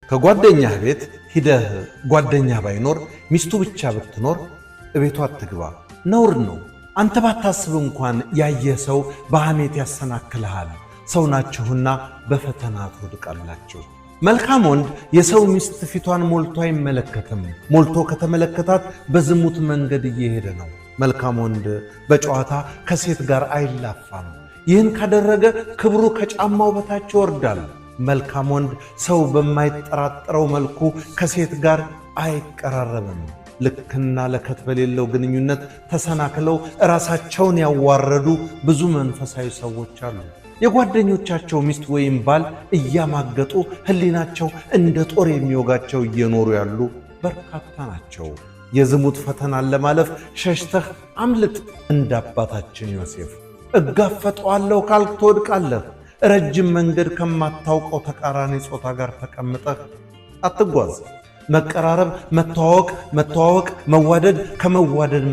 ከጓደኛህ ቤት ሂደህ ጓደኛ ባይኖር ሚስቱ ብቻ ብትኖር እቤቷ አትግባ፣ ነውር ነው። አንተ ባታስብ እንኳን ያየህ ሰው በሐሜት ያሰናክልሃል። ሰው ናችሁና በፈተና ትወድቃላችሁ። መልካም ወንድ የሰው ሚስት ፊቷን ሞልቶ አይመለከትም። ሞልቶ ከተመለከታት በዝሙት መንገድ እየሄደ ነው። መልካም ወንድ በጨዋታ ከሴት ጋር አይላፋም። ይህን ካደረገ ክብሩ ከጫማው በታች ይወርዳል። መልካም ወንድ ሰው በማይጠራጠረው መልኩ ከሴት ጋር አይቀራረብም። ልክና ለከት በሌለው ግንኙነት ተሰናክለው ራሳቸውን ያዋረዱ ብዙ መንፈሳዊ ሰዎች አሉ። የጓደኞቻቸው ሚስት ወይም ባል እያማገጡ ሕሊናቸው እንደ ጦር የሚወጋቸው እየኖሩ ያሉ በርካታ ናቸው። የዝሙት ፈተናን ለማለፍ ሸሽተህ አምልጥ። እንደ አባታችን ዮሴፍ እጋፈጠዋለሁ ካልክ ትወድቃለህ። ረጅም መንገድ ከማታውቀው ተቃራኒ ጾታ ጋር ተቀምጠህ አትጓዝ። መቀራረብ፣ መተዋወቅ፣ መዋደድ፣ ከመዋደድ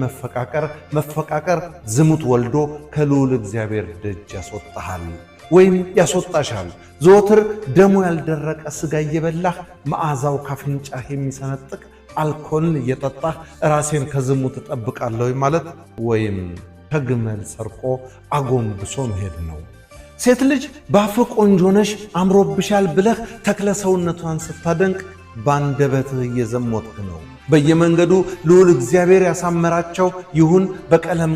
መፈቃቀር ዝሙት ወልዶ ከልዑል እግዚአብሔር ደጅ ያስወጣሃል ወይም ያስወጣሻል። ዘወትር ደሙ ያልደረቀ ሥጋ እየበላህ መዓዛው ካፍንጫህ የሚሰነጥቅ አልኮልን እየጠጣህ ራሴን ከዝሙት እጠብቃለሁ ማለት ወይም ከግመል ሰርቆ አጎንብሶ መሄድ ነው። ሴት ልጅ ባፍ ቆንጆ ነሽ አምሮብሻል ብለህ ተክለ ሰውነቷን ስታደንቅ ባንደበትህ እየዘሞትክ ነው። በየመንገዱ ልዑል እግዚአብሔር ያሳመራቸው ይሁን በቀለም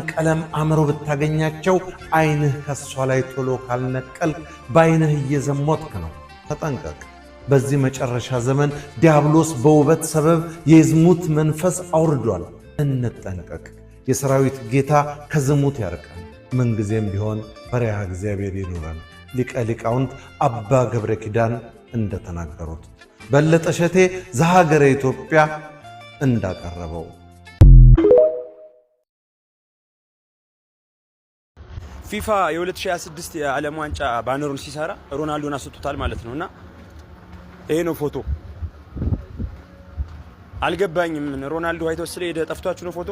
አምሮ ብታገኛቸው ዓይንህ ከሷ ላይ ቶሎ ካልነቀል በዓይንህ እየዘሞትክ ነው። ተጠንቀቅ። በዚህ መጨረሻ ዘመን ዲያብሎስ በውበት ሰበብ የዝሙት መንፈስ አውርዷል። እንጠንቀቅ። የሰራዊት ጌታ ከዝሙት ያርቀን። ምንጊዜም ቢሆን ፈሪሃ እግዚአብሔር ይኑረን። ሊቀ ሊቃውንት አባ ገብረ ኪዳን እንደተናገሩት በለጠ ሸቴ ዘሀገረ ኢትዮጵያ እንዳቀረበው ፊፋ የ2026 የዓለም ዋንጫ ባነሩን ሲሰራ ሮናልዶን አስወጥቷል ማለት ነውና ይሄ ነው ፎቶ። አልገባኝም። ሮናልዶ ዋይት ሃውስ ላይ ጠፍቷችሁ ነው ፎቶ?